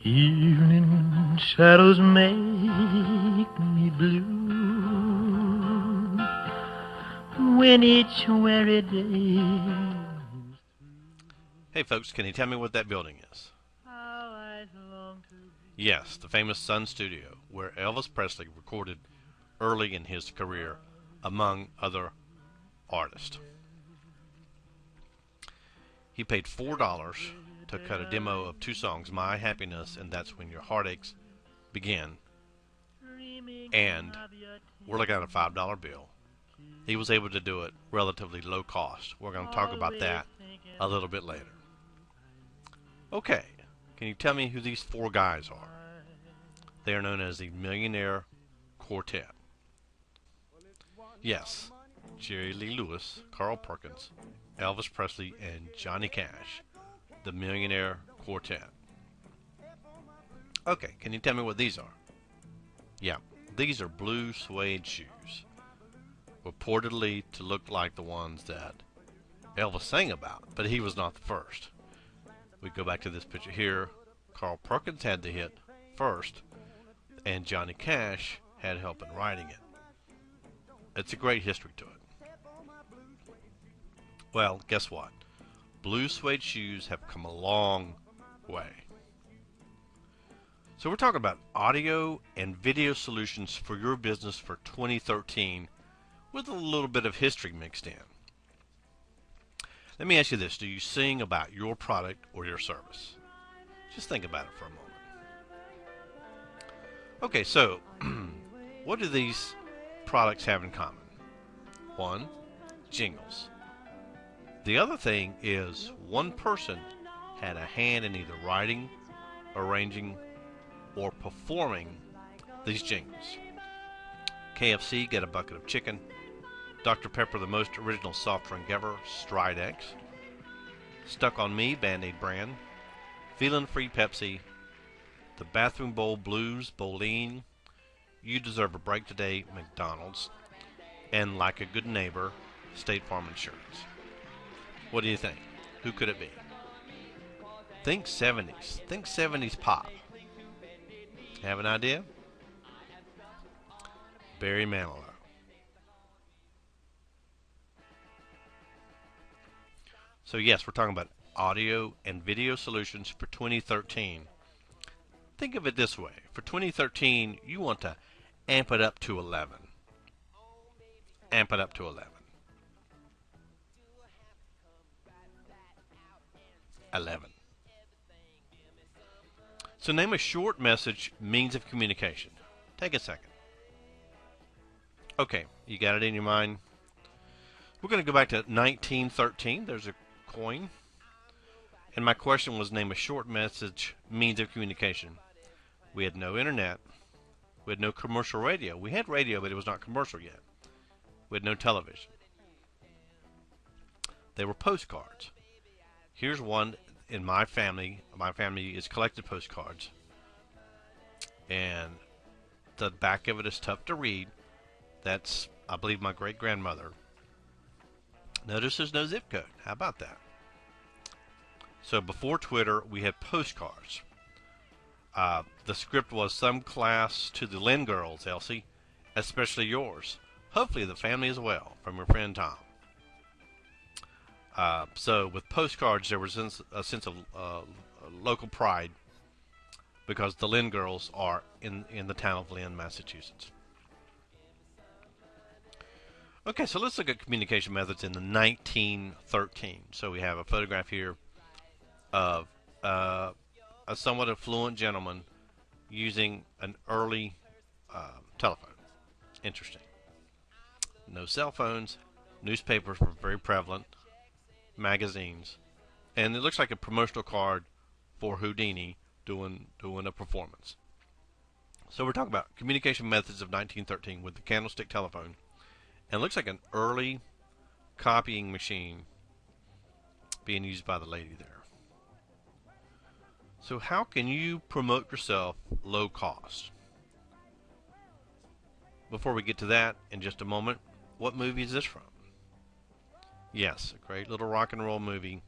Evening shadows make me blue when each weary day. Hey folks, can you tell me what that building is? Yes, the famous Sun Studio, where Elvis Presley recorded early in his career, among other artists. He paid $4 to cut a demo of two songs, My Happiness and That's When Your Heartaches Begin, and we're looking at a $5 bill. He was able to do it relatively low cost. We're going to talk about that a little bit later. Okay, can you tell me who these four guys are? They are known as the Millionaire Quartet. Yes, Jerry Lee Lewis, Carl Perkins, Elvis Presley, and Johnny Cash, the Millionaire Quartet. Okay, can you tell me what these are? Yeah, these are blue suede shoes, reportedly to look like the ones that Elvis sang about, but he was not the first. We go back to this picture here. Carl Perkins had the hit first, and Johnny Cash had help in writing it. It's a great history to it. Well, guess what? Blue suede shoes have come a long way. So we're talking about audio and video solutions for your business for 2013 with a little bit of history mixed in. Let me ask you this. Do you sing about your product or your service? Just think about it for a moment. Okay, so what do these products have in common? One, jingles. The other thing is one person had a hand in either writing, arranging, or performing these jingles. KFC, Get a Bucket of Chicken. Dr. Pepper, the most original soft drink ever, Stride X. Stuck on Me, Band-Aid brand. Feelin' Free, Pepsi. The Bathroom Bowl Blues, Boline. You Deserve a Break Today, McDonald's. And Like a Good Neighbor, State Farm Insurance. What do you think? Who could it be? Think 70s. Think 70s pop. Have an idea? Barry Manilow. So yes, we're talking about audio and video solutions for 2013. Think of it this way. For 2013, you want to amp it up to 11. Amp it up to 11. 11. So name a short message means of communication. Take a second. Okay, you got it in your mind? We're going to go back to 1913. There's a coin. And my question was name a short message means of communication. We had no internet. We had no commercial radio. We had radio, but it was not commercial yet. We had no television. They were postcards. Here's one in my family. My family is collected postcards. And the back of it is tough to read. That's, I believe, my great-grandmother. Notice there's no zip code. How about that? So before Twitter, we had postcards. The script was some class to the Lynn girls, Elsie, especially yours. Hopefully the family as well, from your friend Tom. So with postcards, there was a sense of local pride because the Lynn girls are in the town of Lynn, Massachusetts. Okay, so let's look at communication methods in the 1913. So we have a photograph here of a somewhat affluent gentleman using an early telephone. Interesting. No cell phones. Newspapers were very prevalent. Magazines. And it looks like a promotional card for Houdini doing a performance. So we're talking about communication methods of 1913 with the candlestick telephone. And it looks like an early copying machine being used by the lady there. So how can you promote yourself low cost? Before we get to that, in just a moment, what movie is this from? Yes, a great little rock and roll movie,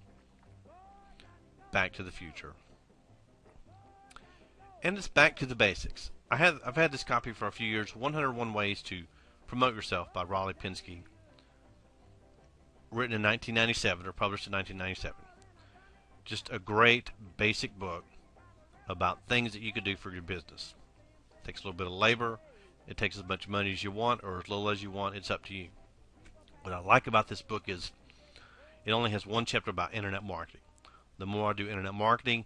Back to the Future. And it's back to the basics. I've had this copy for a few years, 101 Ways to Promote Yourself by Raleigh Pensky, written in 1997 or published in 1997. Just a great basic book about things that you could do for your business. It takes a little bit of labor. It takes as much money as you want or as little as you want. It's up to you. What I like about this book is it only has one chapter about internet marketing. The more I do internet marketing,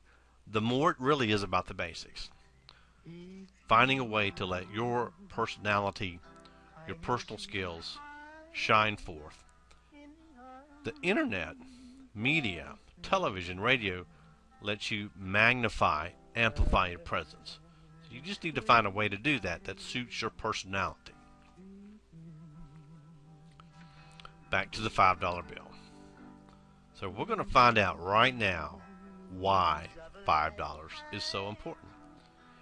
the more it really is about the basics. Finding a way to let your personality, your personal skills shine forth. The internet, media, television, radio lets you magnify, amplify your presence. So you just need to find a way to do that that suits your personality. Back to the $5 bill. So we're going to find out right now why $5 is so important.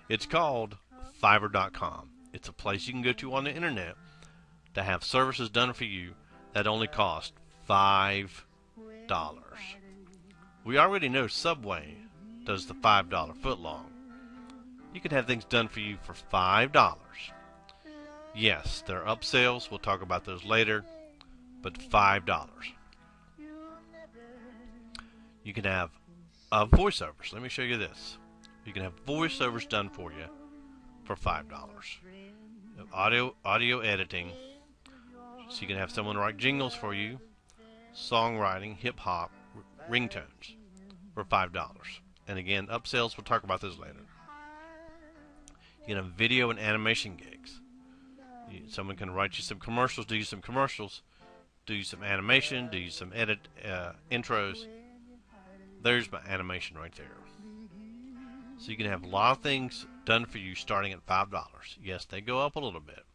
It's called Fiverr.com. It's a place you can go to on the internet to have services done for you that only cost $5. We already know Subway does the $5 footlong. You can have things done for you for $5. Yes, there are upsells. We'll talk about those later. But $5. You can have voiceovers. Let me show you this. You can have voiceovers done for you for $5. Audio editing. So you can have someone write jingles for you, songwriting, hip hop, ringtones for $5. And again, upsells, we'll talk about those later. You can have video and animation gigs. Someone can write you some commercials, do you some commercials, do you some animation, do you some edit intros. There's my animation right there. So you can have a lot of things done for you starting at $5. Yes, they go up a little bit.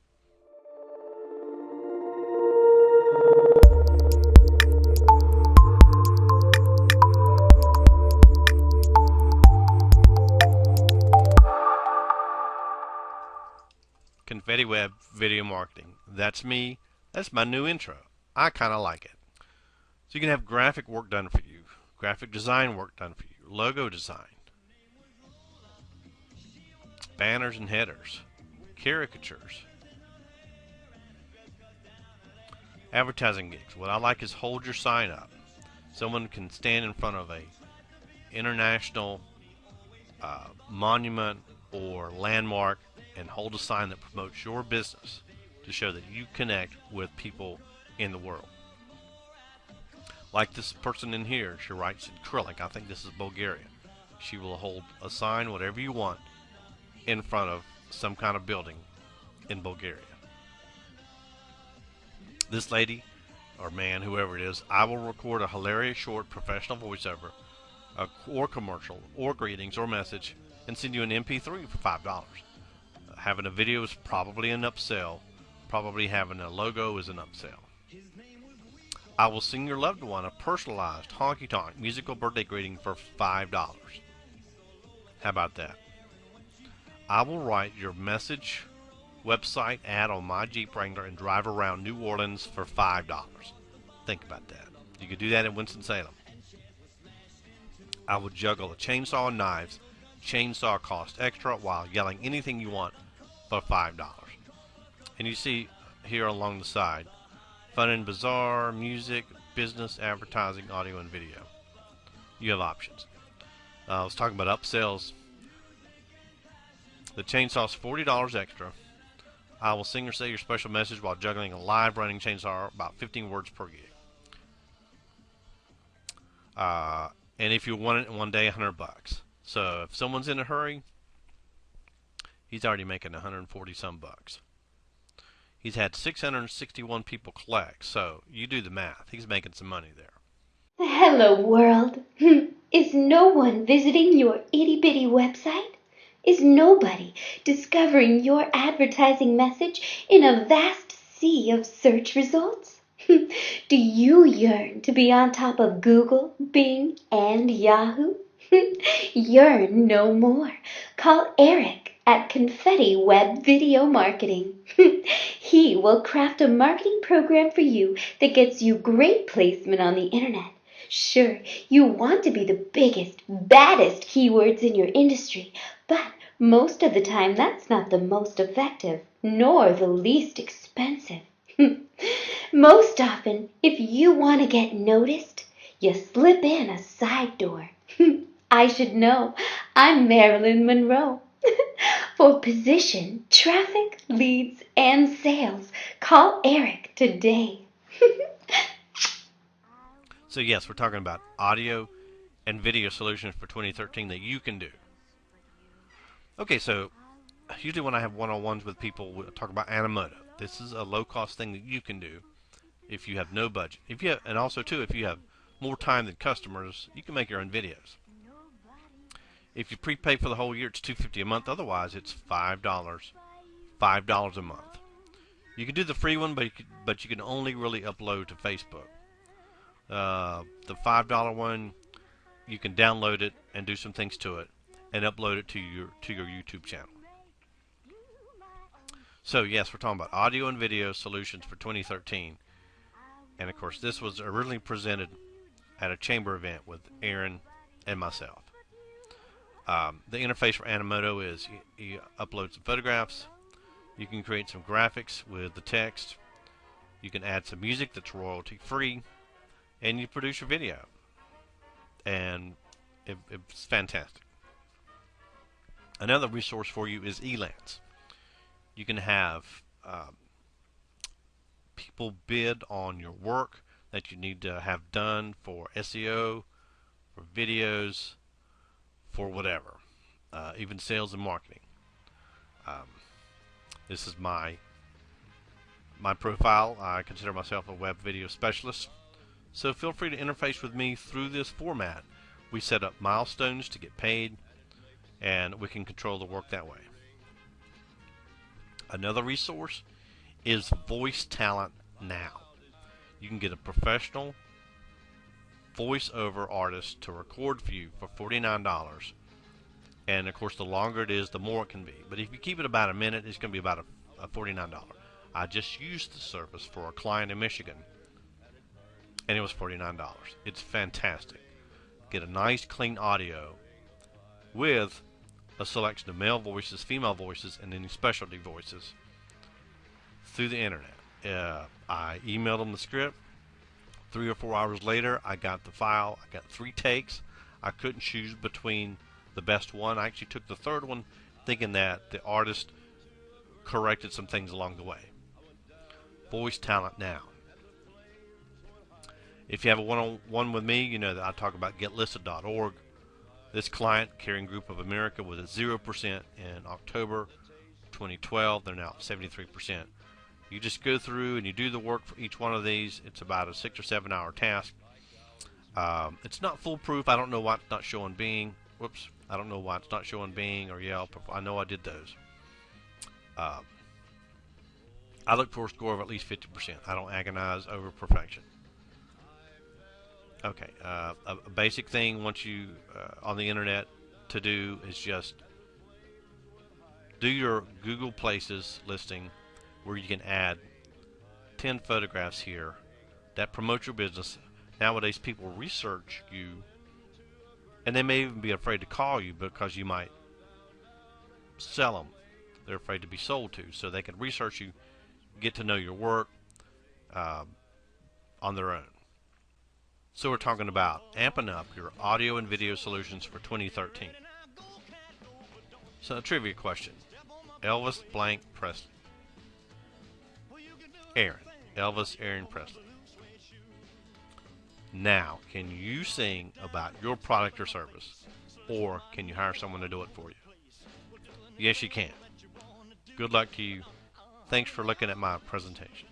Confetti Web Video Marketing. That's me. That's my new intro. I kind of like it. So you can have graphic work done for you, graphic design work done for you, logo design, banners and headers, caricatures, advertising gigs. What I like is hold your sign up. Someone can stand in front of a international monument or landmark and hold a sign that promotes your business to show that you connect with people in the world. Like this person in here, she writes in acrylic. I think this is Bulgaria. She will hold a sign, whatever you want, in front of some kind of building in Bulgaria. This lady, or man, whoever it is, I will record a hilarious short professional voiceover, or commercial, or greetings, or message, and send you an MP3 for $5. Having a video is probably an upsell. Probably having a logo is an upsell. I will sing your loved one a personalized honky-tonk musical birthday greeting for $5. How about that? I will write your message website ad on my Jeep Wrangler and drive around New Orleans for $5. Think about that. You could do that in Winston-Salem. I will juggle a chainsaw and knives. Chainsaw cost extra while yelling anything you want for $5. And you see here along the side, fun and bizarre, music, business, advertising, audio, and video. You have options. I was talking about upsells. The chainsaw's $40 extra. I will sing or say your special message while juggling a live running chainsaw, about 15 words per gig. And if you want it in one day, $100. So if someone's in a hurry, he's already making 140 some bucks. He's had 661 people collect, so you do the math. He's making some money there. Hello, world. Is no one visiting your itty-bitty website? Is nobody discovering your advertising message in a vast sea of search results? Do you yearn to be on top of Google, Bing, and Yahoo? Yearn no more. Call Eric at Confetti Web Video Marketing. He will craft a marketing program for you that gets you great placement on the internet, Sure, you want to be the biggest, baddest keywords in your industry, but most of the time that's not the most effective, nor the least expensive. Most often, if you want to get noticed, you slip in a side door. I should know. I'm Marilyn Monroe. For position, traffic, leads, and sales, call Eric today. So yes, we're talking about audio and video solutions for 2013 that you can do. Okay, so usually when I have one-on-ones with people, we'll talk about Animoto. This is a low-cost thing that you can do if you have no budget. And also too, if you have more time than customers, you can make your own videos. If you prepay for the whole year, it's $250 a month. Otherwise, it's $5 a month. You can do the free one, but you can only really upload to Facebook. The $5 one, you can download it and do some things to it, and upload it to your YouTube channel. So yes, we're talking about audio and video solutions for 2013, and of course, this was originally presented at a chamber event with Aaron and myself. The interface for Animoto is you upload some photographs, you can create some graphics with the text, you can add some music that's royalty free, and you produce your video. And it's fantastic. Another resource for you is Elance. You can have people bid on your work that you need to have done for SEO, for videos, for whatever, even sales and marketing. This is my profile. I consider myself a web video specialist, so feel free to interface with me through this format. We set up milestones to get paid, and we can control the work that way. Another resource is Voice Talent Now. You can get a professional voiceover artist to record for you for $49, and of course the longer it is, the more it can be. But if you keep it about a minute, it's going to be about a $49. I just used the service for a client in Michigan, and it was $49. It's fantastic. Get a nice clean audio with a selection of male voices, female voices, and any specialty voices through the internet. I emailed them the script. 3 or 4 hours later, I got the file. I got 3 takes. I couldn't choose between the best one. I actually took the third one thinking that the artist corrected some things along the way. Voice Talent Now. If you have a one-on-one with me, you know that I talk about getlisted.org. This client, Caring Group of America, was at 0% in October 2012. They're now at 73%. You just go through and you do the work for each one of these. It's about a 6 or 7 hour task. It's not foolproof. I don't know why it's not showing Bing. Whoops. I don't know why it's not showing Bing or Yelp. I know I did those. I look for a score of at least 50%. I don't agonize over perfection. Okay. A basic thing once you on the internet to do is just do your Google Places listing, where you can add 10 photographs here that promote your business. Nowadays, people research you, and they may even be afraid to call you because you might sell them. They're afraid to be sold to, so they can research you, get to know your work on their own. So we're talking about amping up your audio and video solutions for 2013. So a trivia question. Elvis blank Presley. Aaron. Elvis Aaron Presley. Now, can you sing about your product or service? Or can you hire someone to do it for you? Yes, you can. Good luck to you. Thanks for looking at my presentation.